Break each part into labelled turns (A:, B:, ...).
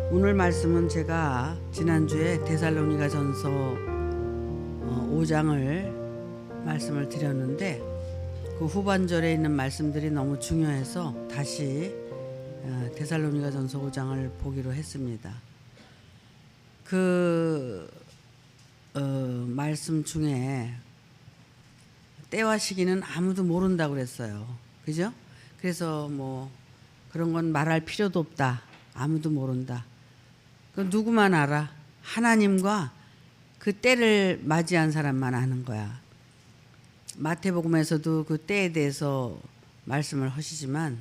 A: 오늘 말씀은 제가 지난주에 데살로니가 전서 5장을 말씀을 드렸는데 그 후반절에 있는 말씀들이 너무 중요해서 다시 데살로니가 전서 5장을 보기로 했습니다. 그 말씀 중에 때와 시기는 아무도 모른다고 그랬어요. 그죠? 그래서 뭐 그런 건 말할 필요도 없다. 아무도 모른다. 그 누구만 알아? 하나님과 그 때를 맞이한 사람만 아는 거야. 마태복음에서도 그 때에 대해서 말씀을 하시지만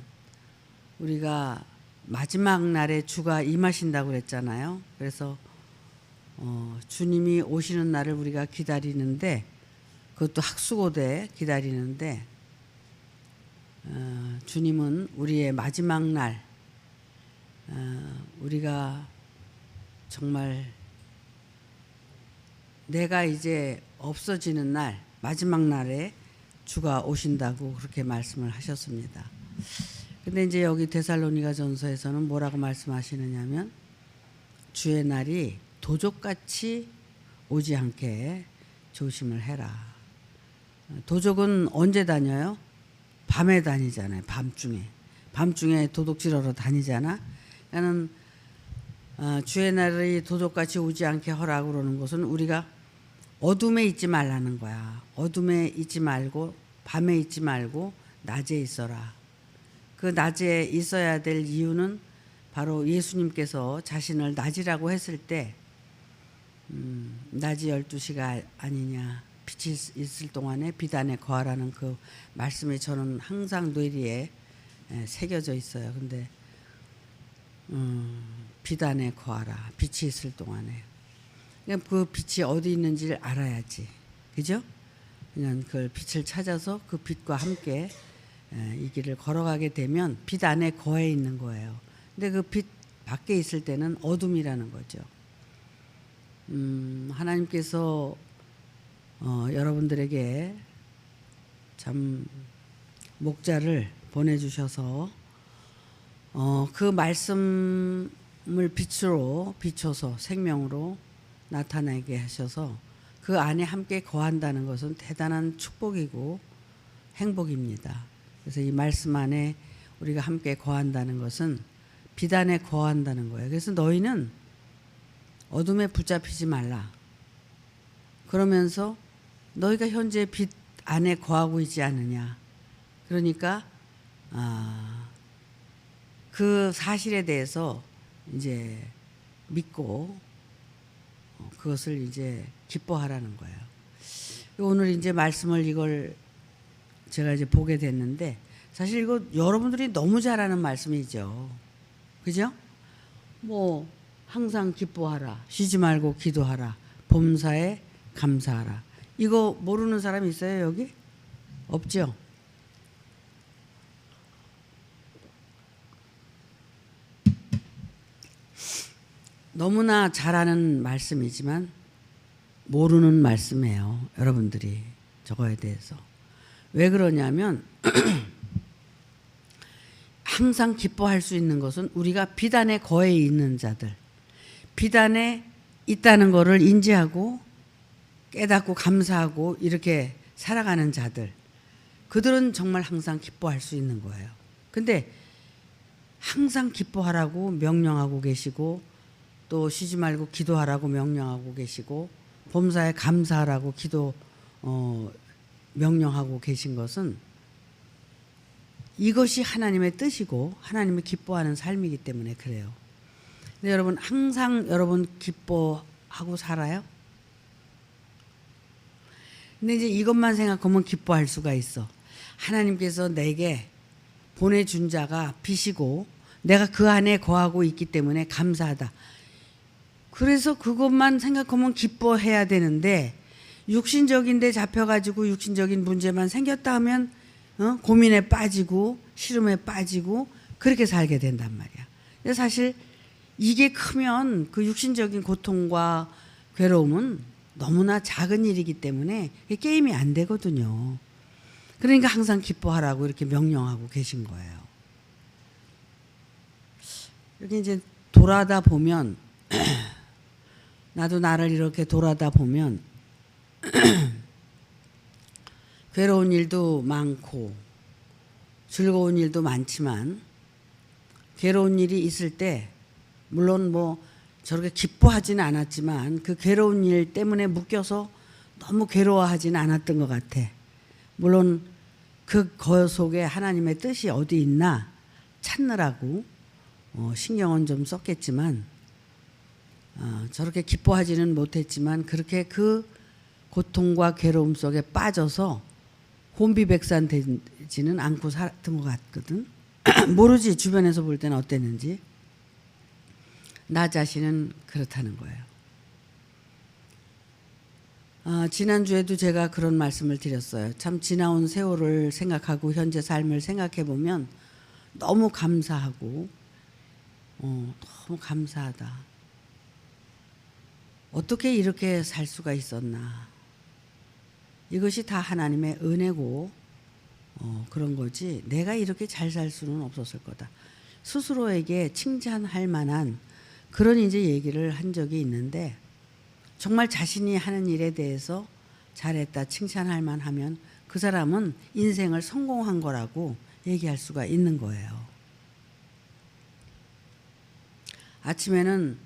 A: 우리가 마지막 날에 주가 임하신다고 그랬잖아요. 그래서 주님이 오시는 날을 우리가 기다리는데 그것도 학수고대 기다리는데 주님은 우리의 마지막 날 우리가 정말 내가 이제 없어지는 날 마지막 날에 주가 오신다고 그렇게 말씀을 하셨습니다. 근데 이제 여기 데살로니가 전서에서는 뭐라고 말씀하시느냐면 주의 날이 도적같이 오지 않게 조심을 해라. 도적은 언제 다녀요? 밤에 다니잖아요. 밤중에 도둑질하러 다니잖아. 나는 주의 날이 도적같이 오지 않게 하라고 그러는 것은 우리가 어둠에 있지 말라는 거야. 어둠에 있지 말고 밤에 있지 말고 낮에 있어라. 그 낮에 있어야 될 이유는 바로 예수님께서 자신을 낮이라고 했을 때 낮이 12시가 아니냐. 빛이 있을 동안에 비단에 거하라는 그 말씀이 저는 항상 뇌리에 새겨져 있어요. 근데 비단에 거하라. 빛이 있을 동안에. 그 빛이 어디 있는지를 알아야지. 그죠? 그냥 그 빛을 찾아서 그 빛과 함께 이 길을 걸어가게 되면 빛 안에 거해 있는 거예요. 근데 그 빛 밖에 있을 때는 어둠이라는 거죠. 하나님께서 여러분들에게 참 목자를 보내주셔서 그 말씀을 빛으로 비춰서 생명으로 나타나게 하셔서 그 안에 함께 거한다는 것은 대단한 축복이고 행복입니다. 그래서 이 말씀 안에 우리가 함께 거한다는 것은 빛 안에 거한다는 거예요. 그래서 너희는 어둠에 붙잡히지 말라. 그러면서 너희가 현재 빛 안에 거하고 있지 않느냐. 그러니까 그 사실에 대해서 이제 믿고 그것을 이제 기뻐하라는 거예요. 오늘 이제 말씀을 이걸 제가 이제 보게 됐는데 사실 이거 여러분들이 너무 잘 아는 말씀이죠. 그죠? 뭐 항상 기뻐하라. 쉬지 말고 기도하라. 범사에 감사하라. 이거 모르는 사람 있어요, 여기? 없죠? 너무나 잘 아는 말씀이지만 모르는 말씀이에요. 여러분들이 저거에 대해서. 왜 그러냐면 항상 기뻐할 수 있는 것은 우리가 빛 안에 거해 있는 자들. 빛 안에 있다는 것을 인지하고 깨닫고 감사하고 이렇게 살아가는 자들. 그들은 정말 항상 기뻐할 수 있는 거예요. 근데 항상 기뻐하라고 명령하고 계시고 또 쉬지 말고 기도하라고 명령하고 계시고 범사에 감사하라고 명령하고 계신 것은 이것이 하나님의 뜻이고 하나님이 기뻐하는 삶이기 때문에 그래요. 근데 여러분 항상 여러분 기뻐하고 살아요? 근데 이제 이것만 생각하면 기뻐할 수가 있어. 하나님께서 내게 보내준 자가 빛이고 내가 그 안에 거하고 있기 때문에 감사하다. 그래서 그것만 생각하면 기뻐해야 되는데 육신적인 데 잡혀가지고 육신적인 문제만 생겼다 하면 고민에 빠지고 시름에 빠지고 그렇게 살게 된단 말이야. 근데 사실 이게 크면 그 육신적인 고통과 괴로움은 너무나 작은 일이기 때문에 게임이 안 되거든요. 그러니까 항상 기뻐하라고 이렇게 명령하고 계신 거예요. 여기 이제 돌아다 보면 나도 나를 이렇게 돌아다 보면 괴로운 일도 많고 즐거운 일도 많지만 괴로운 일이 있을 때 물론 뭐 저렇게 기뻐하지는 않았지만 그 괴로운 일 때문에 묶여서 너무 괴로워하지는 않았던 것 같아. 물론 그 속에 하나님의 뜻이 어디 있나 찾느라고 신경은 좀 썼겠지만 저렇게 기뻐하지는 못했지만 그렇게 그 고통과 괴로움 속에 빠져서 혼비백산되지는 않고 살았던 것 같거든. 모르지 주변에서 볼 때는 어땠는지. 나 자신은 그렇다는 거예요. 지난주에도 제가 그런 말씀을 드렸어요. 참 지나온 세월을 생각하고 현재 삶을 생각해 보면 너무 감사하고 너무 감사하다. 어떻게 이렇게 살 수가 있었나. 이것이 다 하나님의 은혜고 그런 거지 내가 이렇게 잘 살 수는 없었을 거다. 스스로에게 칭찬할 만한 그런 이제 얘기를 한 적이 있는데 정말 자신이 하는 일에 대해서 잘했다 칭찬할 만하면 그 사람은 인생을 성공한 거라고 얘기할 수가 있는 거예요. 아침에는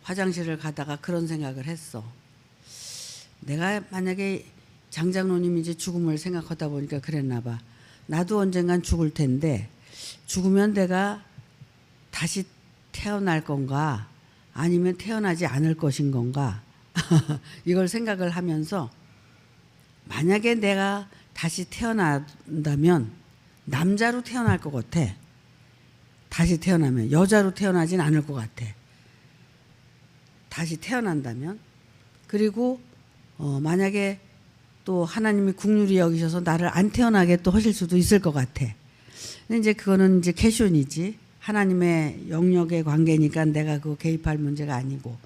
A: 화장실을 가다가 그런 생각을 했어. 내가 만약에 장장로님이 이제 죽음을 생각하다 보니까 그랬나 봐. 나도 언젠간 죽을 텐데 죽으면 내가 다시 태어날 건가 아니면 태어나지 않을 것인 건가 이걸 생각을 하면서 만약에 내가 다시 태어난다면 남자로 태어날 것 같아. 다시 태어나면 여자로 태어나진 않을 것 같아. 다시 태어난다면. 그리고 만약에 또 하나님이 긍휼히 여기셔서 나를 안 태어나게 또 하실 수도 있을 것 같아. 근데 이제 그거는 이제 캐쇼니지. 하나님의 영역의 관계니까 내가 그거 개입할 문제가 아니고.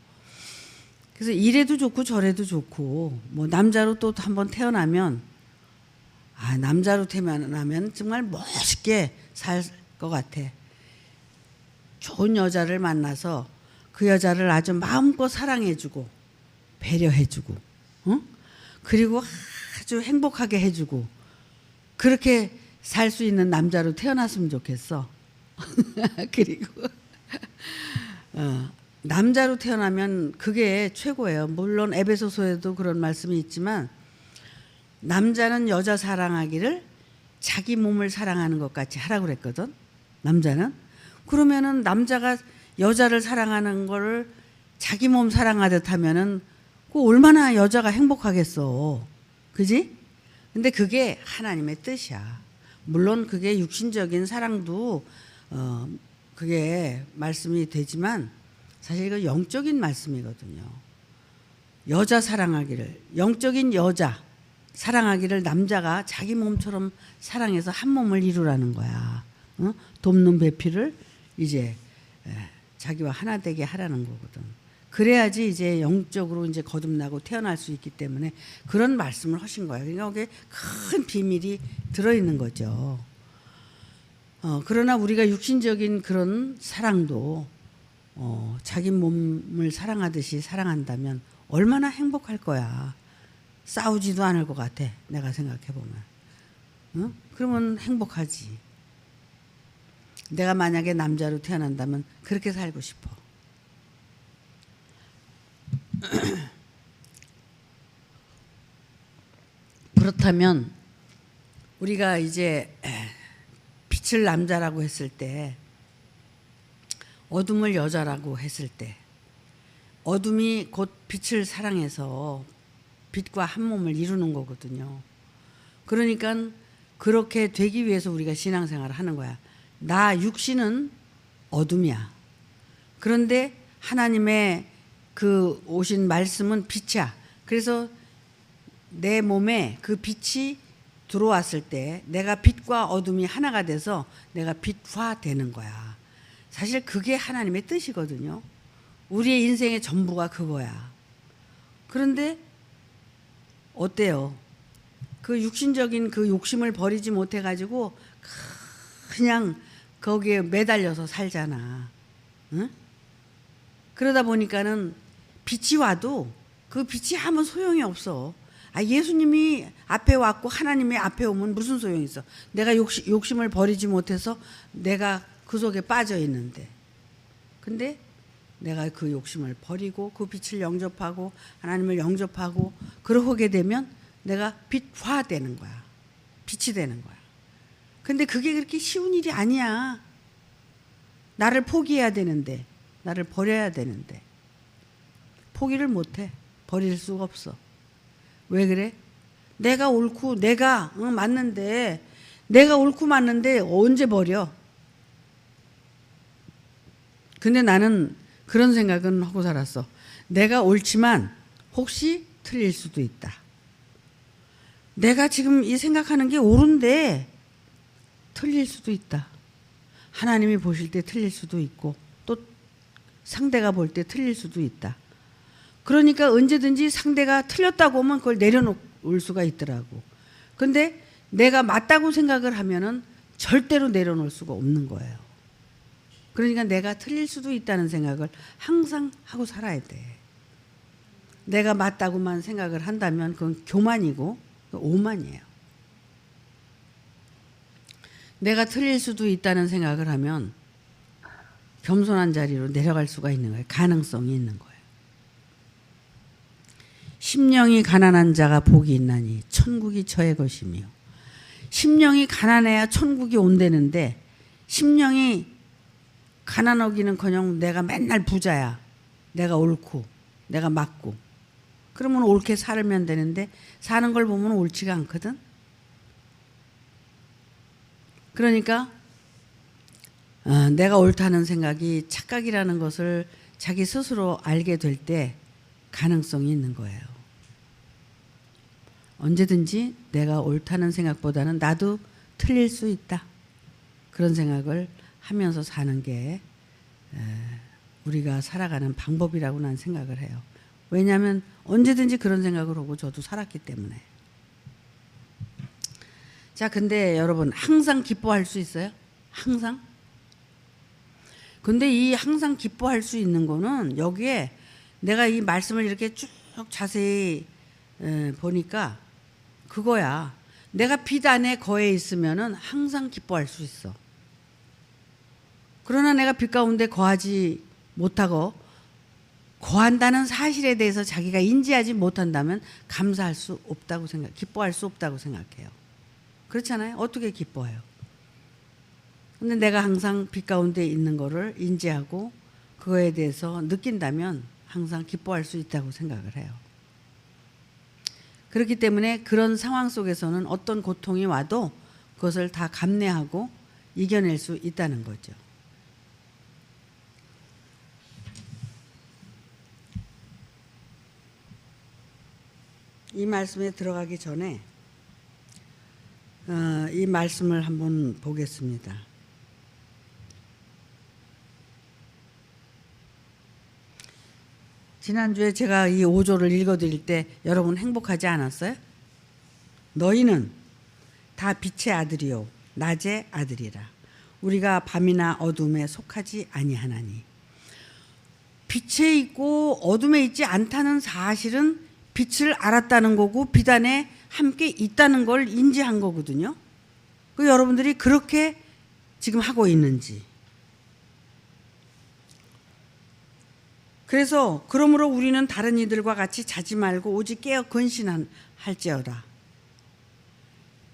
A: 그래서 이래도 좋고 저래도 좋고 뭐 남자로 또 한번 태어나면 남자로 태어나면 정말 멋있게 살 것 같아. 좋은 여자를 만나서 그 여자를 아주 마음껏 사랑해주고 배려해주고 그리고 아주 행복하게 해주고 그렇게 살 수 있는 남자로 태어났으면 좋겠어. 그리고 남자로 태어나면 그게 최고예요. 물론 에베소서에도 그런 말씀이 있지만 남자는 여자 사랑하기를 자기 몸을 사랑하는 것 같이 하라고 그랬거든. 남자는. 그러면은 남자가 여자를 사랑하는 거를 자기 몸 사랑하듯 하면은 그 얼마나 여자가 행복하겠어. 그지? 근데 그게 하나님의 뜻이야. 물론 그게 육신적인 사랑도 그게 말씀이 되지만 사실 이거 영적인 말씀이거든요. 여자 사랑하기를 영적인 여자 사랑하기를 남자가 자기 몸처럼 사랑해서 한 몸을 이루라는 거야. 돕는 배필을 이제 자기와 하나 되게 하라는 거거든. 그래야지 이제 영적으로 이제 거듭나고 태어날 수 있기 때문에 그런 말씀을 하신 거예요. 그러니까 거기에 큰 비밀이 들어있는 거죠. 그러나 우리가 육신적인 그런 사랑도 자기 몸을 사랑하듯이 사랑한다면 얼마나 행복할 거야. 싸우지도 않을 것 같아. 내가 생각해 보면. 그러면 행복하지. 내가 만약에 남자로 태어난다면 그렇게 살고 싶어. 그렇다면 우리가 이제 빛을 남자라고 했을 때 어둠을 여자라고 했을 때 어둠이 곧 빛을 사랑해서 빛과 한 몸을 이루는 거거든요. 그러니까 그렇게 되기 위해서 우리가 신앙생활을 하는 거야. 나 육신은 어둠이야. 그런데 하나님의 그 오신 말씀은 빛이야. 그래서 내 몸에 그 빛이 들어왔을 때 내가 빛과 어둠이 하나가 돼서 내가 빛화 되는 거야. 사실 그게 하나님의 뜻이거든요. 우리의 인생의 전부가 그거야. 그런데 어때요? 그 육신적인 그 욕심을 버리지 못해가지고 그냥 거기에 매달려서 살잖아. 응? 그러다 보니까는 빛이 와도 그 빛이 아무 소용이 없어. 예수님이 앞에 왔고 하나님이 앞에 오면 무슨 소용이 있어. 내가 욕심을 버리지 못해서 내가 그 속에 빠져 있는데. 근데 내가 그 욕심을 버리고 그 빛을 영접하고 하나님을 영접하고 그러게 되면 내가 빛화되는 거야. 빛이 되는 거야. 근데 그게 그렇게 쉬운 일이 아니야. 나를 포기해야 되는데, 나를 버려야 되는데 포기를 못해. 버릴 수가 없어. 왜 그래? 내가 옳고 내가 맞는데, 내가 옳고 맞는데 언제 버려? 근데 나는 그런 생각은 하고 살았어. 내가 옳지만 혹시 틀릴 수도 있다. 내가 지금 이 생각하는 게 옳은데 틀릴 수도 있다. 하나님이 보실 때 틀릴 수도 있고 또 상대가 볼 때 틀릴 수도 있다. 그러니까 언제든지 상대가 틀렸다고 하면 그걸 내려놓을 수가 있더라고. 근데 내가 맞다고 생각을 하면은 절대로 내려놓을 수가 없는 거예요. 그러니까 내가 틀릴 수도 있다는 생각을 항상 하고 살아야 돼. 내가 맞다고만 생각을 한다면 그건 교만이고 오만이에요. 내가 틀릴 수도 있다는 생각을 하면 겸손한 자리로 내려갈 수가 있는 거예요. 가능성이 있는 거예요. 심령이 가난한 자가 복이 있나니 천국이 저의 것이며. 심령이 가난해야 천국이 온다는데 심령이 가난하기는커녕 내가 맨날 부자야. 내가 옳고 내가 맞고. 그러면 옳게 살면 되는데 사는 걸 보면 옳지가 않거든. 그러니까 내가 옳다는 생각이 착각이라는 것을 자기 스스로 알게 될 때 가능성이 있는 거예요. 언제든지 내가 옳다는 생각보다는 나도 틀릴 수 있다. 그런 생각을 하면서 사는 게 우리가 살아가는 방법이라고 난 생각을 해요. 왜냐하면 언제든지 그런 생각을 하고 저도 살았기 때문에. 자, 근데 여러분 항상 기뻐할 수 있어요? 항상? 근데 이 항상 기뻐할 수 있는 거는 여기에 내가 이 말씀을 이렇게 쭉 자세히 보니까 그거야. 내가 빛 안에 거해 있으면은 항상 기뻐할 수 있어. 그러나 내가 빛 가운데 거하지 못하고 거한다는 사실에 대해서 자기가 인지하지 못한다면 감사할 수 없다고 기뻐할 수 없다고 생각해요. 그렇잖아요? 어떻게 기뻐해요? 근데 내가 항상 빛 가운데 있는 거를 인지하고 그거에 대해서 느낀다면 항상 기뻐할 수 있다고 생각을 해요. 그렇기 때문에 그런 상황 속에서는 어떤 고통이 와도 그것을 다 감내하고 이겨낼 수 있다는 거죠. 이 말씀에 들어가기 전에 이 말씀을 한번 보겠습니다. 지난주에 제가 이 5조를 읽어드릴 때 여러분 행복하지 않았어요? 너희는 다 빛의 아들이요 낮의 아들이라. 우리가 밤이나 어둠에 속하지 아니하나니. 빛에 있고 어둠에 있지 않다는 사실은 빛을 알았다는 거고 빛 안에 함께 있다는 걸 인지한 거거든요. 그 여러분들이 그렇게 지금 하고 있는지. 그래서 그러므로 우리는 다른 이들과 같이 자지 말고 오직 깨어 근신할지어다.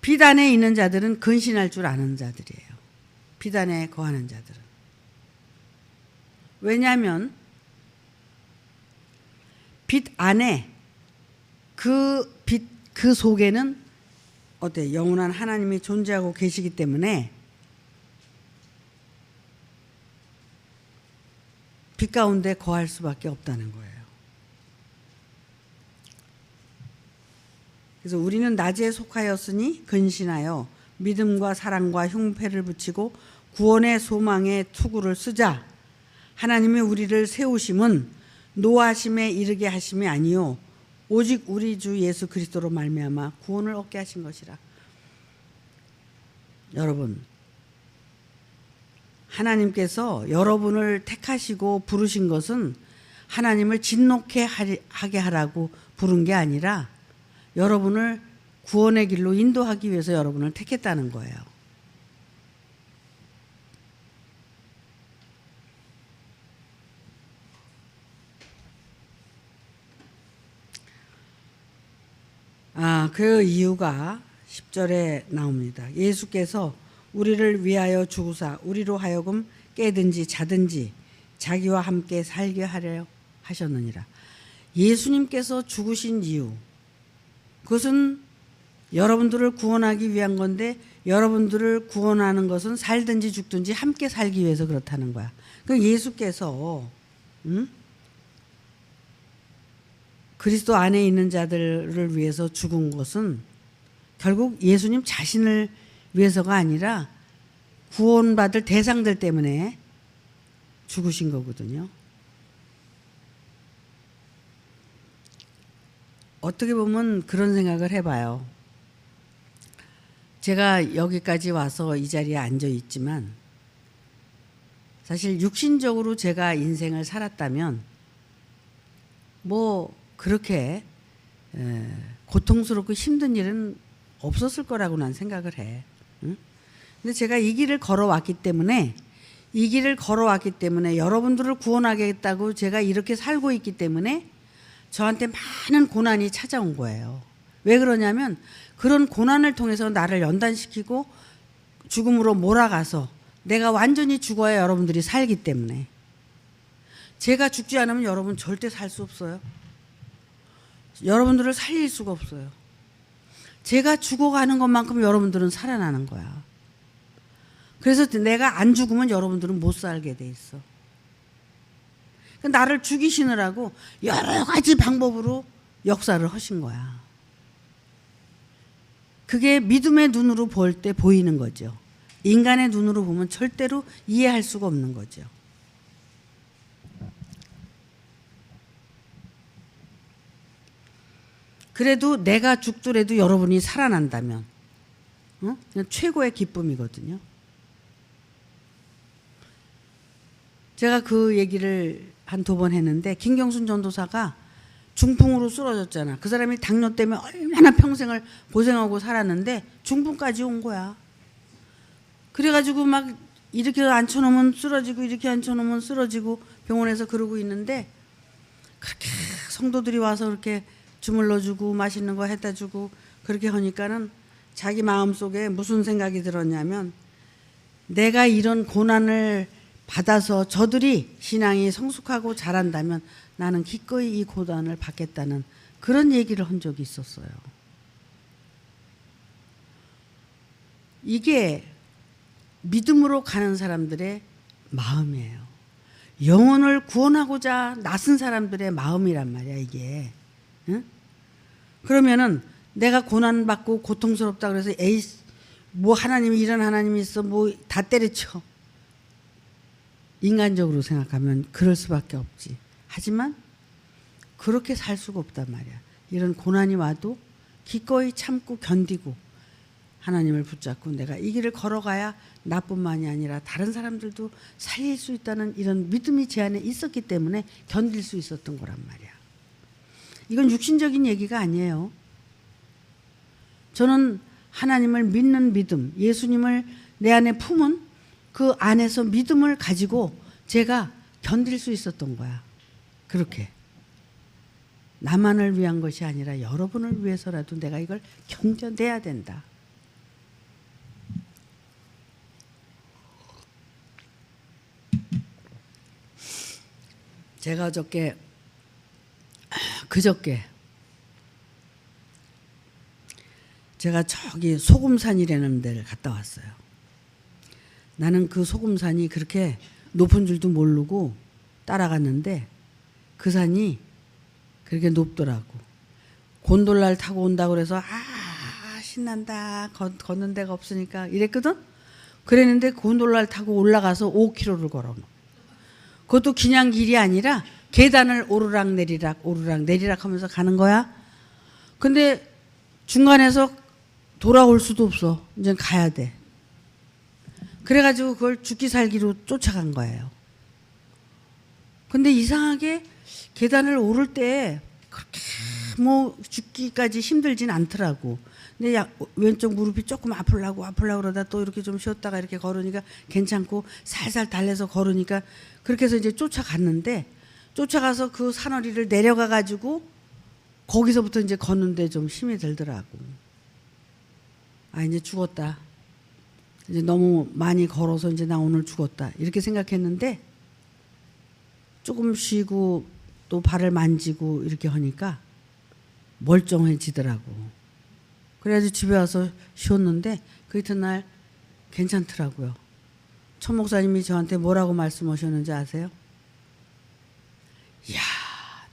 A: 빛 안에 있는 자들은 근신할 줄 아는 자들이에요. 빛 안에 거하는 자들은. 왜냐하면 빛 안에 그 속에는 영원한 하나님이 존재하고 계시기 때문에 빛 가운데 거할 수밖에 없다는 거예요. 그래서 우리는 낮에 속하였으니 근신하여 믿음과 사랑과 흉패를 붙이고 구원의 소망의 투구를 쓰자. 하나님이 우리를 세우심은 노하심에 이르게 하심이 아니요 오직 우리 주 예수 그리스도로 말미암아 구원을 얻게 하신 것이라. 여러분, 하나님께서 여러분을 택하시고 부르신 것은 하나님을 진노케 하게 하라고 부른 게 아니라 여러분을 구원의 길로 인도하기 위해서 여러분을 택했다는 거예요. 그 이유가 10절에 나옵니다. 예수께서 우리를 위하여 죽으사 우리로 하여금 깨든지 자든지 자기와 함께 살게 하려 하셨느니라. 예수님께서 죽으신 이유, 그것은 여러분들을 구원하기 위한 건데 여러분들을 구원하는 것은 살든지 죽든지 함께 살기 위해서 그렇다는 거야. 그 예수께서 그리스도 안에 있는 자들을 위해서 죽은 것은 결국 예수님 자신을 위해서가 아니라 구원받을 대상들 때문에 죽으신 거거든요. 어떻게 보면 그런 생각을 해봐요. 제가 여기까지 와서 이 자리에 앉아 있지만 사실 육신적으로 제가 인생을 살았다면 뭐 그렇게 고통스럽고 힘든 일은 없었을 거라고 난 생각을 해. 응? 근데 제가 이 길을 걸어왔기 때문에 여러분들을 구원하겠다고 제가 이렇게 살고 있기 때문에 저한테 많은 고난이 찾아온 거예요. 왜 그러냐면 그런 고난을 통해서 나를 연단시키고 죽음으로 몰아가서 내가 완전히 죽어야 여러분들이 살기 때문에. 제가 죽지 않으면 여러분 절대 살 수 없어요. 여러분들을 살릴 수가 없어요. 제가 죽어가는 것만큼 여러분들은 살아나는 거야. 그래서 내가 안 죽으면 여러분들은 못 살게 돼 있어. 나를 죽이시느라고 여러 가지 방법으로 역사를 하신 거야. 그게 믿음의 눈으로 볼 때 보이는 거죠. 인간의 눈으로 보면 절대로 이해할 수가 없는 거죠. 그래도 내가 죽더라도 여러분이 살아난다면 그냥 최고의 기쁨이거든요. 제가 그 얘기를 한 2번 했는데 김경순 전도사가 중풍으로 쓰러졌잖아. 그 사람이 당뇨 때문에 얼마나 평생을 고생하고 살았는데 중풍까지 온 거야. 그래가지고 막 이렇게 앉혀놓으면 쓰러지고 이렇게 앉혀놓으면 쓰러지고 병원에서 그러고 있는데 그렇게 성도들이 와서 그렇게 주물러주고 맛있는 거 해다 주고 그렇게 하니까는 자기 마음속에 무슨 생각이 들었냐면 내가 이런 고난을 받아서 저들이 신앙이 성숙하고 잘한다면 나는 기꺼이 이 고난을 받겠다는 그런 얘기를 한 적이 있었어요. 이게 믿음으로 가는 사람들의 마음이에요. 영혼을 구원하고자 나선 사람들의 마음이란 말이야 이게. 응? 그러면은 내가 고난받고 고통스럽다 그래서 에이 뭐 하나님이 이런 하나님이 있어 뭐 다 때려쳐. 인간적으로 생각하면 그럴 수밖에 없지. 하지만 그렇게 살 수가 없단 말이야. 이런 고난이 와도 기꺼이 참고 견디고 하나님을 붙잡고 내가 이 길을 걸어가야 나뿐만이 아니라 다른 사람들도 살릴 수 있다는 이런 믿음이 제 안에 있었기 때문에 견딜 수 있었던 거란 말이야. 이건 육신적인 얘기가 아니에요. 저는 하나님을 믿는 믿음, 예수님을 내 안에 품은 그 안에서 믿음을 가지고 제가 견딜 수 있었던 거야. 그렇게. 나만을 위한 것이 아니라 여러분을 위해서라도 내가 이걸 견뎌내야 된다. 제가 그저께 제가 저기 소금산이라는 데를 갔다 왔어요. 나는 그 소금산이 그렇게 높은 줄도 모르고 따라갔는데 그 산이 그렇게 높더라고. 곤돌라를 타고 온다고 그래서 신난다. 걷는 데가 없으니까 이랬거든. 그랬는데 곤돌라를 타고 올라가서 5km를 걸어. 그것도 그냥 길이 아니라 계단을 오르락 내리락 하면서 가는 거야. 근데 중간에서 돌아올 수도 없어. 이제 가야 돼. 그래가지고 그걸 죽기 살기로 쫓아간 거예요. 근데 이상하게 계단을 오를 때 그렇게 뭐 죽기까지 힘들진 않더라고. 근데 왼쪽 무릎이 조금 아플라고 그러다 또 이렇게 좀 쉬었다가 이렇게 걸으니까 괜찮고 살살 달래서 걸으니까 그렇게 해서 이제 쫓아갔는데, 쫓아가서 그 산허리를 내려가 가지고 거기서부터 이제 걷는데 좀 힘이 들더라고. 아, 이제 죽었다. 이제 너무 많이 걸어서 이제 나 오늘 죽었다. 이렇게 생각했는데 조금 쉬고 또 발을 만지고 이렇게 하니까 멀쩡해지더라고. 그래가지고 집에 와서 쉬었는데 그 이튿날 괜찮더라고요. 천 목사님이 저한테 뭐라고 말씀하셨는지 아세요? 이야,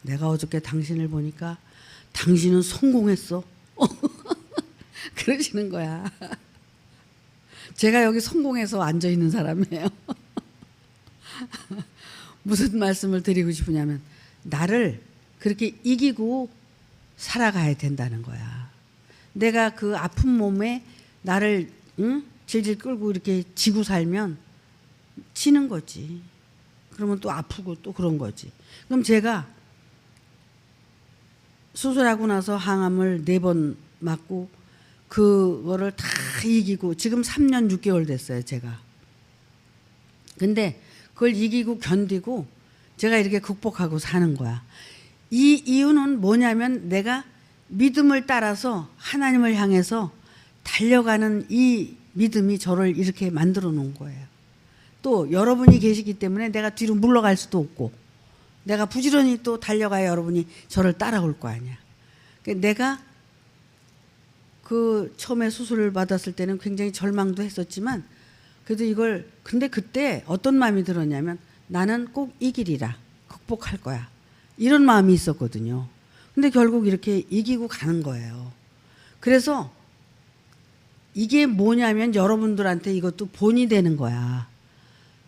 A: 내가 어저께 당신을 보니까 당신은 성공했어. 그러시는 거야. 제가 여기 성공해서 앉아 있는 사람이에요. 무슨 말씀을 드리고 싶으냐면 나를 그렇게 이기고 살아가야 된다는 거야. 내가 그 아픈 몸에 나를 질질 끌고 이렇게 지고 살면 지는 거지. 그러면 또 아프고 또 그런 거지. 그럼 제가 수술하고 나서 항암을 4번 맞고 그거를 다 이기고 지금 3년 6개월 됐어요, 제가. 근데 그걸 이기고 견디고 제가 이렇게 극복하고 사는 거야. 이 이유는 뭐냐면 내가 믿음을 따라서 하나님을 향해서 달려가는 이 믿음이 저를 이렇게 만들어 놓은 거예요. 또 여러분이 계시기 때문에 내가 뒤로 물러갈 수도 없고 내가 부지런히 또 달려가야 여러분이 저를 따라올 거 아니야. 내가 그 처음에 수술을 받았을 때는 굉장히 절망도 했었지만 그래도 이걸 근데 그때 어떤 마음이 들었냐면 나는 꼭 이기리라. 극복할 거야. 이런 마음이 있었거든요. 근데 결국 이렇게 이기고 가는 거예요. 그래서 이게 뭐냐면 여러분들한테 이것도 본이 되는 거야.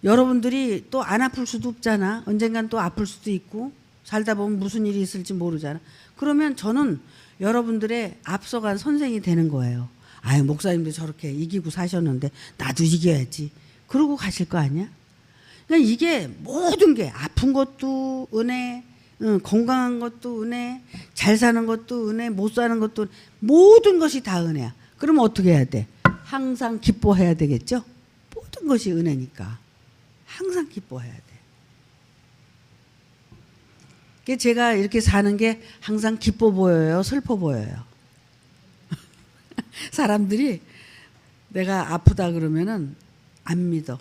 A: 여러분들이 또 안 아플 수도 없잖아. 언젠간 또 아플 수도 있고 살다 보면 무슨 일이 있을지 모르잖아. 그러면 저는 여러분들의 앞서간 선생이 되는 거예요. 아유, 목사님도 저렇게 이기고 사셨는데 나도 이겨야지. 그러고 가실 거 아니야? 그러니까 이게 모든 게 아픈 것도 은혜, 건강한 것도 은혜, 잘 사는 것도 은혜, 못 사는 것도 은혜, 모든 것이 다 은혜야. 그러면 어떻게 해야 돼? 항상 기뻐해야 되겠죠? 모든 것이 은혜니까 항상 기뻐해야 돼. 제가 이렇게 사는 게 항상 기뻐 보여요? 슬퍼 보여요? 사람들이 내가 아프다 그러면은 안 믿어.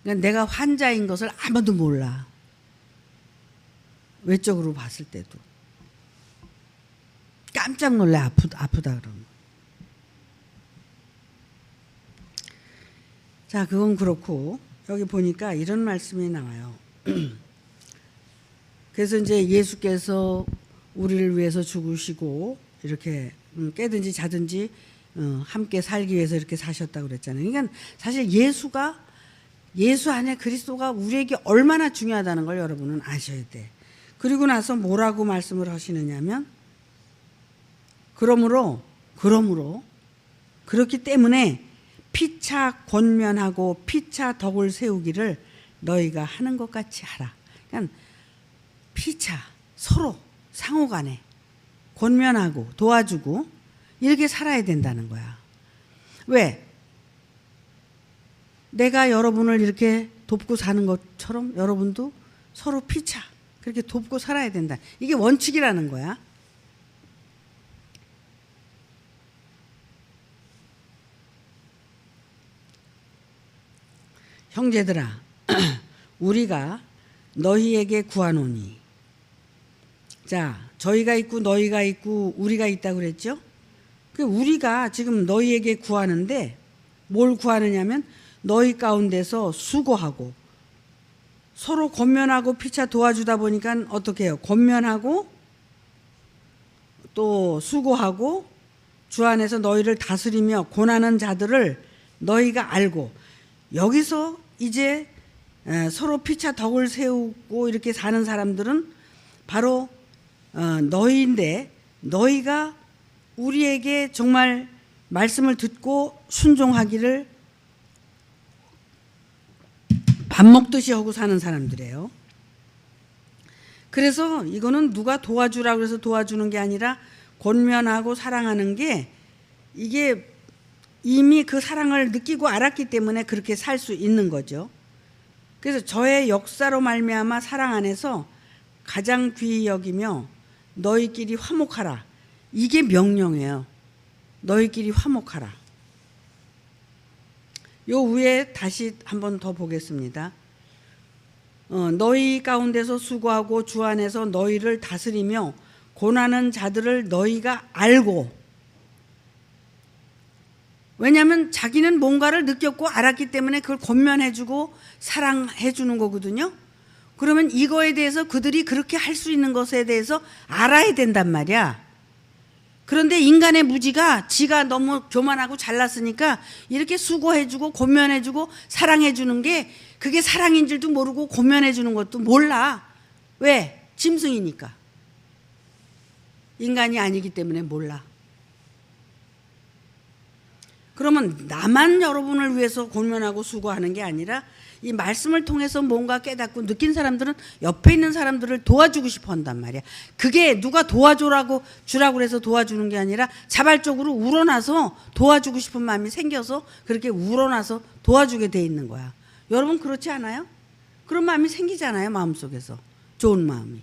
A: 그러니까 내가 환자인 것을 아무도 몰라. 외적으로 봤을 때도. 깜짝 놀래, 아프다 그러면. 자, 그건 그렇고 여기 보니까 이런 말씀이 나와요. 그래서 이제 예수께서 우리를 위해서 죽으시고 이렇게 깨든지 자든지 함께 살기 위해서 이렇게 사셨다고 그랬잖아요. 그러니까 사실 예수 안에 그리스도가 우리에게 얼마나 중요하다는 걸 여러분은 아셔야 돼. 그리고 나서 뭐라고 말씀을 하시느냐면 그러므로 그렇기 때문에 피차 권면하고 피차 덕을 세우기를 너희가 하는 것 같이 하라. 그러니까 피차 서로 상호간에 권면하고 도와주고 이렇게 살아야 된다는 거야. 왜? 내가 여러분을 이렇게 돕고 사는 것처럼 여러분도 서로 피차 그렇게 돕고 살아야 된다. 이게 원칙이라는 거야. 형제들아, 우리가 너희에게 구하노니. 자, 저희가 있고 너희가 있고 우리가 있다고 그랬죠? 우리가 지금 너희에게 구하는데 뭘 구하느냐면 너희 가운데서 수고하고 서로 권면하고 피차 도와주다 보니까 어떻게 해요? 권면하고 또 수고하고 주 안에서 너희를 다스리며 고난하는 자들을 너희가 알고 여기서 이제 서로 피차 덕을 세우고 이렇게 사는 사람들은 바로 너희인데 너희가 우리에게 정말 말씀을 듣고 순종하기를 밥 먹듯이 하고 사는 사람들이에요. 그래서 이거는 누가 도와주라고 해서 도와주는 게 아니라 권면하고 사랑하는 게 이게 이미 그 사랑을 느끼고 알았기 때문에 그렇게 살 수 있는 거죠. 그래서 저의 역사로 말미암아 사랑 안에서 가장 귀히 여기며 너희끼리 화목하라. 이게 명령이에요. 너희끼리 화목하라. 요 위에 다시 한번 더 보겠습니다. 너희 가운데서 수고하고 주 안에서 너희를 다스리며 고난하는 자들을 너희가 알고, 왜냐하면 자기는 뭔가를 느꼈고 알았기 때문에 그걸 권면해주고 사랑해주는 거거든요. 그러면 이거에 대해서 그들이 그렇게 할 수 있는 것에 대해서 알아야 된단 말이야. 그런데 인간의 무지가 지가 너무 교만하고 잘났으니까 이렇게 수고해주고 권면해주고 사랑해주는 게 그게 사랑인 줄도 모르고 권면해주는 것도 몰라. 왜? 짐승이니까. 인간이 아니기 때문에 몰라. 그러면 나만 여러분을 위해서 권면하고 수고하는 게 아니라 이 말씀을 통해서 뭔가 깨닫고 느낀 사람들은 옆에 있는 사람들을 도와주고 싶어 한단 말이야. 그게 누가 도와주라고 주라고 해서 도와주는 게 아니라 자발적으로 우러나서 도와주고 싶은 마음이 생겨서 그렇게 우러나서 도와주게 돼 있는 거야. 여러분 그렇지 않아요? 그런 마음이 생기잖아요. 마음속에서. 좋은 마음이.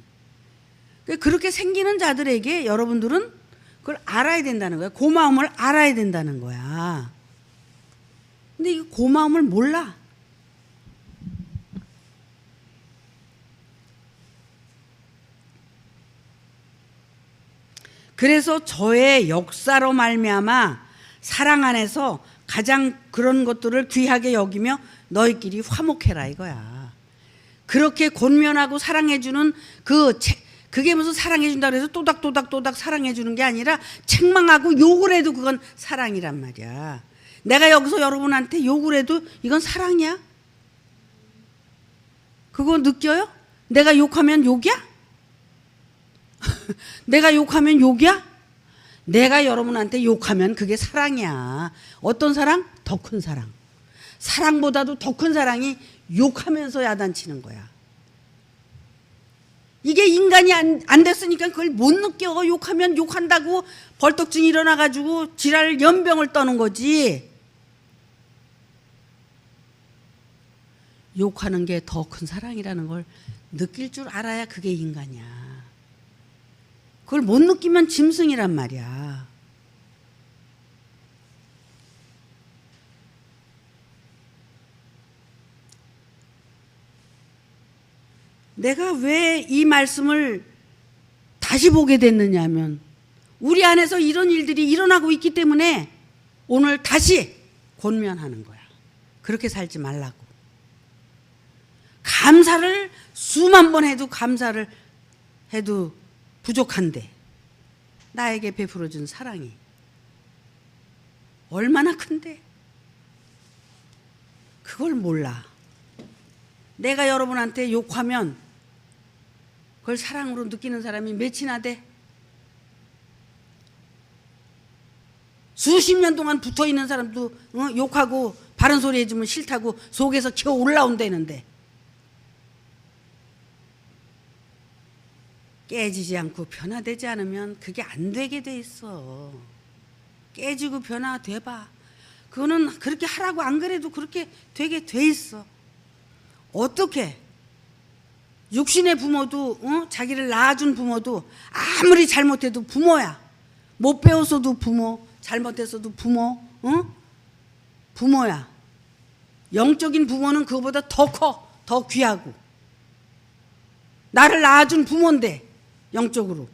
A: 그렇게 생기는 자들에게 여러분들은 그걸 알아야 된다는 거야. 고마움을 알아야 된다는 거야. 근데 이 고마움을 몰라. 그래서 저의 역사로 말미암아 사랑 안에서 가장 그런 것들을 귀하게 여기며 너희끼리 화목해라 이거야. 그렇게 권면하고 사랑해주는 그게 무슨 사랑해준다고 해서 또닥또닥 사랑해주는 게 아니라 책망하고 욕을 해도 그건 사랑이란 말이야. 내가 여기서 여러분한테 욕을 해도 이건 사랑이야? 그거 느껴요? 내가 욕하면 욕이야? 내가 욕하면 욕이야? 내가 여러분한테 욕하면 그게 사랑이야. 어떤 사랑? 더 큰 사랑. 사랑보다도 더 큰 사랑이 욕하면서 야단치는 거야. 이게 인간이 안 됐으니까 그걸 못 느껴. 욕하면 욕한다고 벌떡증 일어나가지고 지랄 연병을 떠는 거지. 욕하는 게 더 큰 사랑이라는 걸 느낄 줄 알아야 그게 인간이야. 그걸 못 느끼면 짐승이란 말이야. 내가 왜 이 말씀을 다시 보게 됐느냐 하면 우리 안에서 이런 일들이 일어나고 있기 때문에 오늘 다시 권면하는 거야. 그렇게 살지 말라고. 감사를 수만 번 해도 감사를 해도 부족한데 나에게 베풀어준 사랑이 얼마나 큰데 그걸 몰라. 내가 여러분한테 욕하면 그걸 사랑으로 느끼는 사람이 몇이나 돼? 수십 년 동안 붙어있는 사람도 욕하고 바른 소리 해주면 싫다고 속에서 기어 올라온다는데 깨지지 않고 변화되지 않으면 그게 안 되게 돼 있어. 깨지고 변화돼봐. 그거는 그렇게 하라고 안 그래도 그렇게 되게 돼 있어. 어떻게? 육신의 부모도 자기를 낳아준 부모도 아무리 잘못해도 부모야. 못 배웠어도 부모, 잘못했어도 부모, 부모야. 영적인 부모는 그거보다 더 커, 더 귀하고. 나를 낳아준 부모인데 영적으로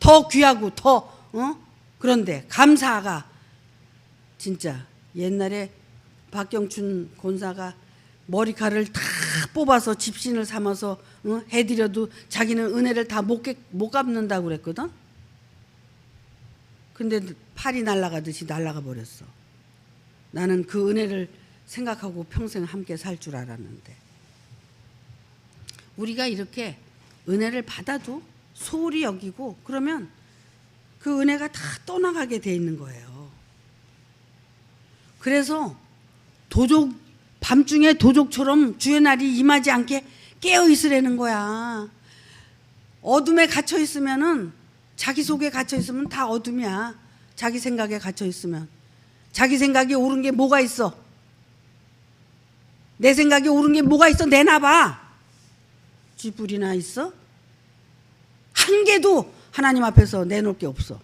A: 더 귀하고 더 그런데 감사가 진짜 옛날에 박경춘 권사가 머리카락을 다 뽑아서 집신을 삼아서 해드려도 자기는 은혜를 다 못 갚는다고 그랬거든. 근데 팔이 날아가듯이 날아가 버렸어. 나는 그 은혜를 생각하고 평생 함께 살 줄 알았는데 우리가 이렇게 은혜를 받아도 소홀히 여기고 그러면 그 은혜가 다 떠나가게 돼 있는 거예요. 그래서 밤중에 도적처럼 주의 날이 임하지 않게 깨어 있으라는 거야. 어둠에 갇혀 있으면은, 자기 속에 갇혀 있으면 다 어둠이야. 자기 생각에 갇혀 있으면. 자기 생각에 옳은 게 뭐가 있어? 내 생각에 옳은 게 뭐가 있어? 내놔봐. 쥐뿔이나 있어? 한 개도 하나님 앞에서 내놓을 게 없어.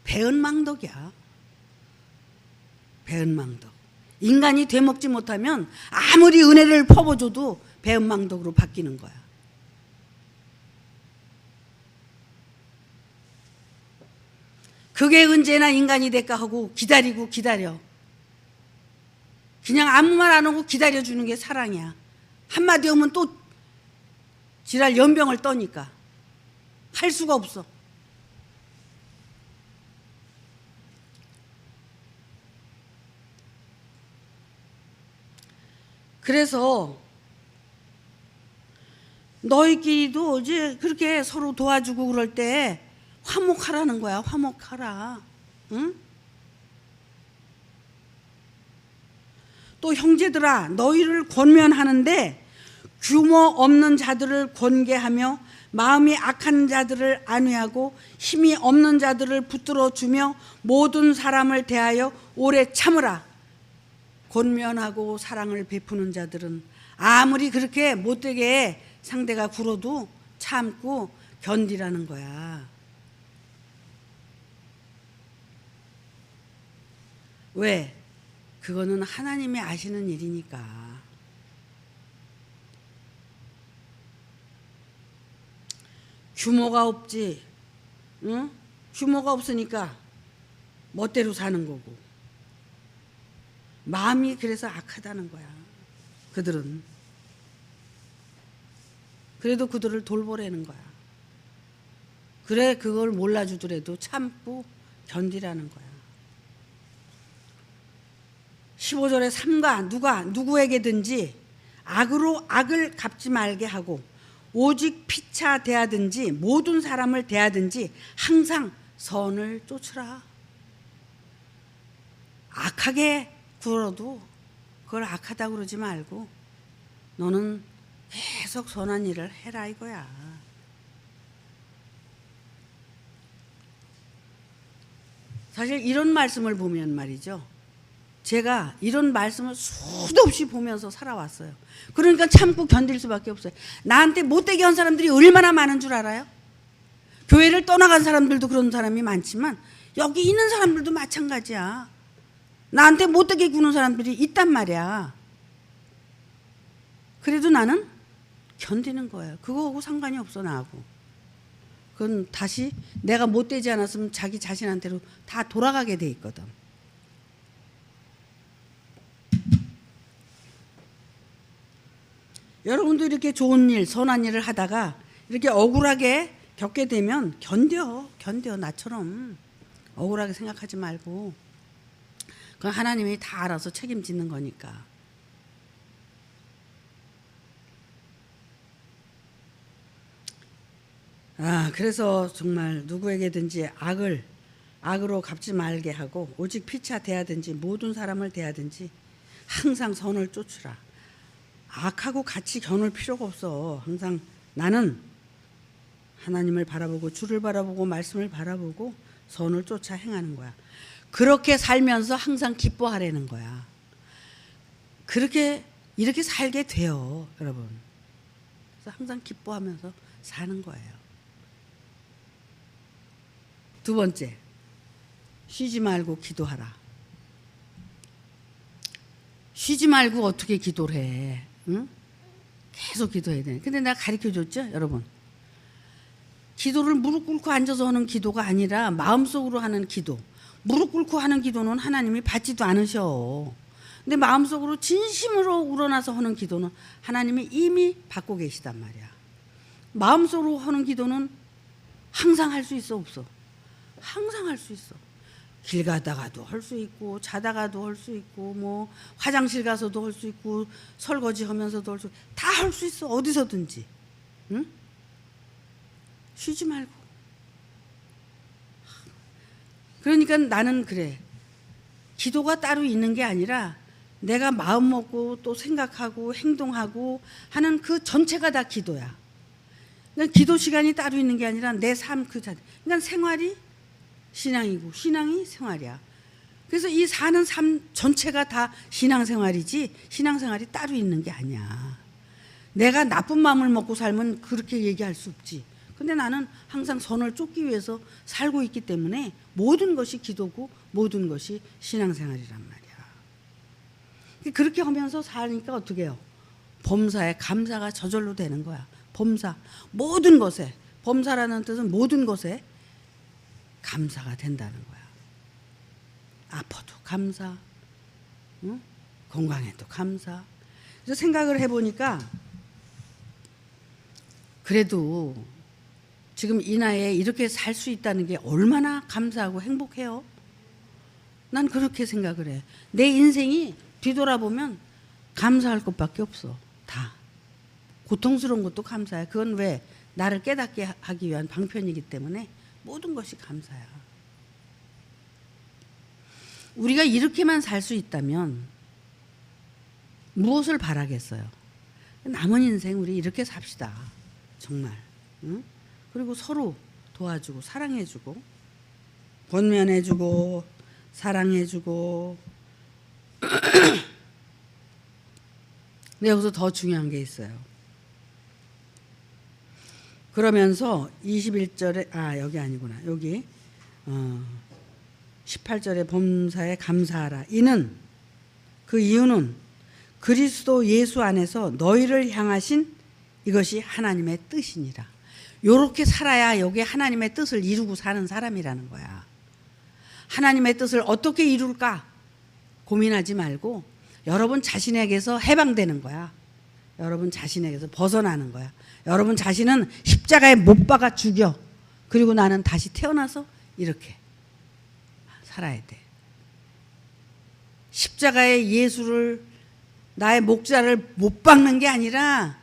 A: 배은망덕이야. 배은망덕. 인간이 되먹지 못하면 아무리 은혜를 퍼부어줘도 배은망덕으로 바뀌는 거야. 그게 언제나 인간이 될까 하고 기다리고 기다려. 그냥 아무 말 안 하고 기다려주는 게 사랑이야. 한마디 하면 또 지랄 연병을 떠니까 할 수가 없어. 그래서 너희끼리도 이제 그렇게 서로 도와주고 그럴 때 화목하라는 거야. 화목하라. 응? 또 형제들아, 너희를 권면하는데 규모 없는 자들을 권계하며 마음이 악한 자들을 안위하고 힘이 없는 자들을 붙들어 주며 모든 사람을 대하여 오래 참으라. 권면하고 사랑을 베푸는 자들은 아무리 그렇게 못되게 상대가 굴어도 참고 견디라는 거야. 왜? 그거는 하나님이 아시는 일이니까. 규모가 없지. 응? 규모가 없으니까 멋대로 사는 거고. 마음이 그래서 악하다는 거야. 그들은. 그래도 그들을 돌보라는 거야. 그래, 그걸 몰라주더라도 참고 견디라는 거야. 15절에 삼가 누구에게든지 악으로 악을 갚지 말게 하고 오직 피차 대하든지 모든 사람을 대하든지 항상 선을 쫓으라. 악하게 굴어도 그걸 악하다고 그러지 말고 너는 계속 선한 일을 해라 이거야. 사실 이런 말씀을 보면 말이죠. 제가 이런 말씀을 수도 없이 보면서 살아왔어요. 그러니까 참고 견딜 수밖에 없어요. 나한테 못되게 한 사람들이 얼마나 많은 줄 알아요? 교회를 떠나간 사람들도 그런 사람이 많지만 여기 있는 사람들도 마찬가지야. 나한테 못되게 구는 사람들이 있단 말이야. 그래도 나는 견디는 거예요. 그거하고 상관이 없어 나하고. 그건 다시 내가 못되지 않았으면 자기 자신한테로 다 돌아가게 돼 있거든. 여러분도 이렇게 좋은 일, 선한 일을 하다가 이렇게 억울하게 겪게 되면 견뎌 나처럼 억울하게 생각하지 말고 그건 하나님이 다 알아서 책임지는 거니까. 그래서 정말 누구에게든지 악으로 갚지 말게 하고 오직 피차 대하든지 모든 사람을 대하든지 항상 선을 쫓으라. 악하고 같이 겨눌 필요가 없어. 항상 나는 하나님을 바라보고 주를 바라보고 말씀을 바라보고 선을 쫓아 행하는 거야. 그렇게 살면서 항상 기뻐하라는 거야. 이렇게 살게 돼요, 여러분. 그래서 항상 기뻐하면서 사는 거예요. 두 번째, 쉬지 말고 기도하라. 쉬지 말고 어떻게 기도를 해? 응? 계속 기도해야 돼. 근데 내가 가르쳐 줬죠, 여러분. 기도를 무릎 꿇고 앉아서 하는 기도가 아니라 마음속으로 하는 기도. 무릎 꿇고 하는 기도는 하나님이 받지도 않으셔. 근데 마음속으로 진심으로 우러나서 하는 기도는 하나님이 이미 받고 계시단 말이야. 마음속으로 하는 기도는 항상 할 수 있어, 없어? 항상 할 수 있어. 길 가다가도 할 수 있고 자다가도 할 수 있고 화장실 가서도 할 수 있고 설거지 하면서도 할 수 있고 다 할 수 있어. 어디서든지. 응? 쉬지 말고. 그러니까 나는 그래. 기도가 따로 있는 게 아니라 내가 마음 먹고 또 생각하고 행동하고 하는 그 전체가 다 기도야. 그러니까 기도 시간이 따로 있는 게 아니라 내 삶 그 자체. 그러니까 생활이 신앙이고 신앙이 생활이야. 그래서 이 사는 삶 전체가 다 신앙생활이지 신앙생활이 따로 있는 게 아니야. 내가 나쁜 마음을 먹고 살면 그렇게 얘기할 수 없지. 근데 나는 항상 선을 쫓기 위해서 살고 있기 때문에 모든 것이 기도고 모든 것이 신앙생활이란 말이야. 그렇게 하면서 사니까 어떻게 해요? 범사에 감사가 저절로 되는 거야. 범사. 모든 것에. 범사라는 뜻은 모든 것에 감사가 된다는 거야. 아파도 감사, 응? 건강에도 감사. 그래서 생각을 해보니까 그래도 지금 이 나이에 이렇게 살 수 있다는 게 얼마나 감사하고 행복해요. 난 그렇게 생각을 해. 내 인생이 뒤돌아보면 감사할 것밖에 없어. 다. 고통스러운 것도 감사해. 그건 왜? 나를 깨닫게 하기 위한 방편이기 때문에 모든 것이 감사야. 우리가 이렇게만 살 수 있다면 무엇을 바라겠어요? 남은 인생 우리 이렇게 삽시다. 정말. 응? 그리고 서로 도와주고 사랑해주고 권면해주고 사랑해주고. 근데 여기서 더 중요한 게 있어요. 그러면서 21절에 여기 아니구나. 여기 18절에 범사에 감사하라. 그 이유는 그리스도 예수 안에서 너희를 향하신 이것이 하나님의 뜻이니라. 요렇게 살아야 여기 하나님의 뜻을 이루고 사는 사람이라는 거야. 하나님의 뜻을 어떻게 이룰까 고민하지 말고 여러분 자신에게서 해방되는 거야. 여러분 자신에게서 벗어나는 거야. 여러분 자신은 십자가에 못 박아 죽여. 그리고 나는 다시 태어나서 이렇게 살아야 돼. 십자가에 예수를 나의 목자를 못 박는 게 아니라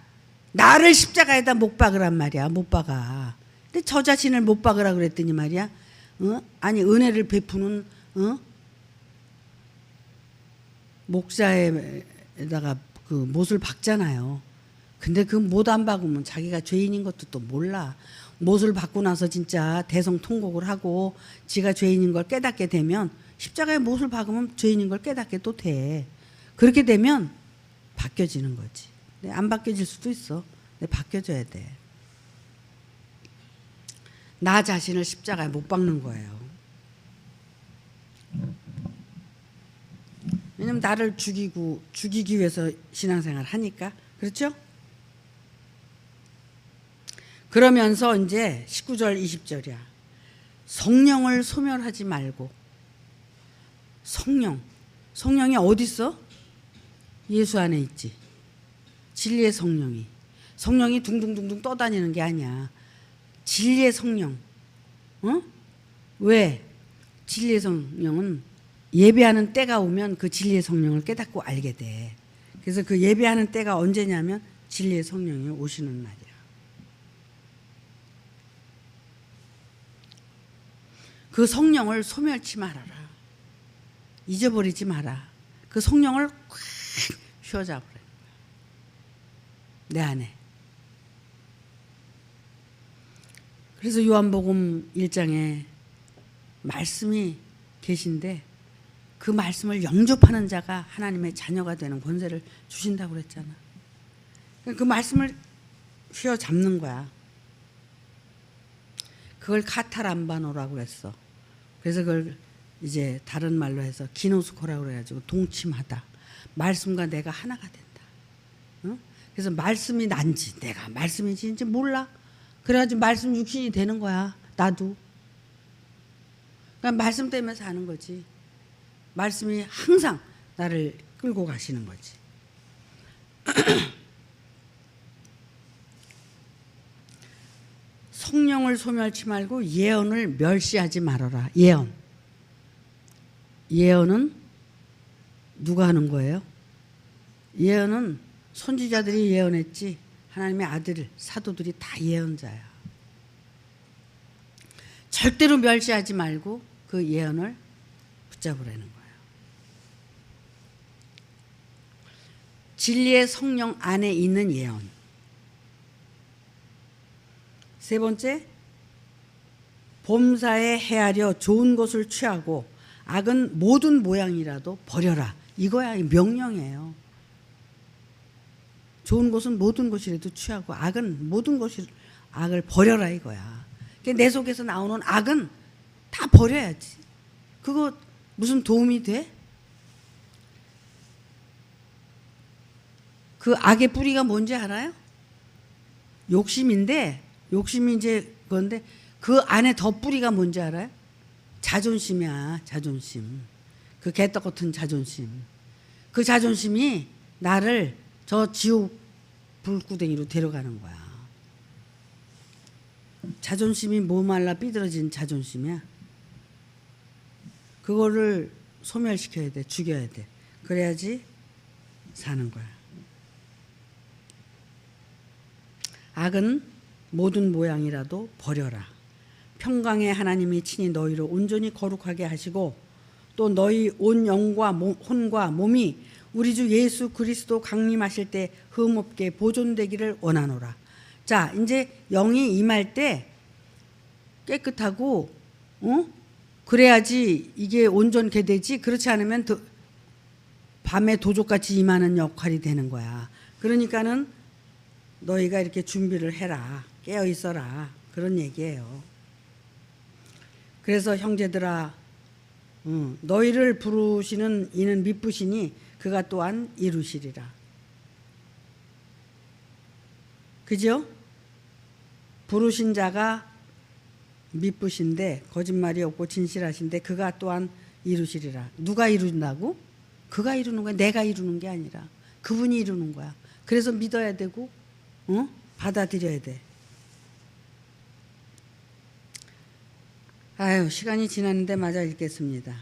A: 나를 십자가에다 못 박으란 말이야. 못 박아. 근데 저 자신을 못 박으라 그랬더니 말이야. 아니 은혜를 베푸는 목자에다가 그 못을 박잖아요. 근데 그 못 안 박으면 자기가 죄인인 것도 또 몰라. 못을 박고 나서 진짜 대성통곡을 하고 지가 죄인인 걸 깨닫게 되면 십자가에 못을 박으면 죄인인 걸 깨닫게 또 돼. 그렇게 되면 바뀌어지는 거지. 근데 안 바뀌어질 수도 있어. 근데 바뀌어져야 돼. 나 자신을 십자가에 못 박는 거예요. 왜냐면 나를 죽이기 위해서 신앙생활을 하니까. 그렇죠? 그러면서 이제 19절 20절이야. 성령을 소멸하지 말고. 성령이 어디 있어? 예수 안에 있지. 진리의 성령이 둥둥둥둥 떠다니는 게 아니야. 진리의 성령. 왜? 진리의 성령은 예배하는 때가 오면 그 진리의 성령을 깨닫고 알게 돼. 그래서 그 예배하는 때가 언제냐면 진리의 성령이 오시는 날이야. 그 성령을 소멸치 말아라. 잊어버리지 마라. 그 성령을 꽉 휘어잡으라. 내 안에. 그래서 요한복음 1장에 말씀이 계신데 그 말씀을 영접하는 자가 하나님의 자녀가 되는 권세를 주신다고 그랬잖아. 그 말씀을 휘어잡는 거야. 그걸 카타람바노라고 그랬어. 그래서 그걸 이제 다른 말로 해서 기노스코라고 그래가지고 동침하다. 말씀과 내가 하나가 된다. 그래서 말씀이 난지 내가 말씀인지 이제 몰라. 그래가지고 말씀 육신이 되는 거야. 나도. 그러니까 말씀 때문에 사는 거지. 말씀이 항상 나를 끌고 가시는 거지. 성령을 소멸치 말고 예언을 멸시하지 말아라. 예언은 누가 하는 거예요? 예언은 선지자들이 예언했지 하나님의 아들 사도들이 다 예언자야. 절대로 멸시하지 말고 그 예언을 붙잡으라는 거예요. 진리의 성령 안에 있는 예언. 세 번째, 범사에 헤아려 좋은 것을 취하고 악은 모든 모양이라도 버려라. 이거야, 이 명령이에요. 좋은 것은 모든 것이라도 취하고 악은 모든 것이 악을 버려라 이거야. 그러니까 내 속에서 나오는 악은 다 버려야지. 그거 무슨 도움이 돼? 그 악의 뿌리가 뭔지 알아요? 욕심인데, 욕심이 이제 그건데 그 안에 더 뿌리가 뭔지 알아요? 자존심이야, 자존심. 그 개떡 같은 자존심. 그 자존심이 나를 저 지옥 불구덩이로 데려가는 거야. 자존심이 모말라 삐뚤어진 자존심이야. 그거를 소멸시켜야 돼, 죽여야 돼. 그래야지 사는 거야. 악은 모든 모양이라도 버려라. 평강의 하나님이 친히 너희를 온전히 거룩하게 하시고 또 너희 온 영과 혼과 몸이 우리 주 예수 그리스도 강림하실 때 흠없게 보존되기를 원하노라. 자, 이제 영이 임할 때 깨끗하고 그래야지 이게 온전케 되지. 그렇지 않으면 밤에 도적같이 임하는 역할이 되는 거야. 그러니까는 너희가 이렇게 준비를 해라. 깨어 있어라. 그런 얘기예요. 그래서 형제들아, 너희를 부르시는 이는 미쁘시니 그가 또한 이루시리라. 그죠? 부르신 자가 미쁘신데 거짓말이 없고 진실하신데 그가 또한 이루시리라. 누가 이룬다고? 그가 이루는 거야. 내가 이루는 게 아니라 그분이 이루는 거야. 그래서 믿어야 되고 받아들여야 돼. 아유, 시간이 지났는데 마저 읽겠습니다.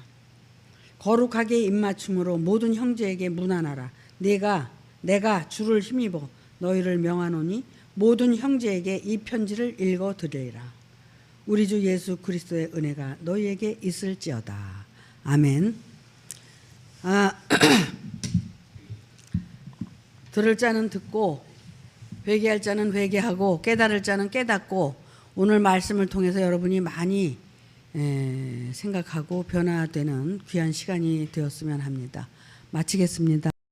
A: 거룩하게 입맞춤으로 모든 형제에게 문안하라. 내가 주를 힘입어 너희를 명하노니 모든 형제에게 이 편지를 읽어 드리리라. 우리 주 예수 그리스도의 은혜가 너희에게 있을지어다. 아멘. 들을 자는 듣고 회개할 자는 회개하고 깨달을 자는 깨닫고 오늘 말씀을 통해서 여러분이 많이 생각하고 변화되는 귀한 시간이 되었으면 합니다. 마치겠습니다.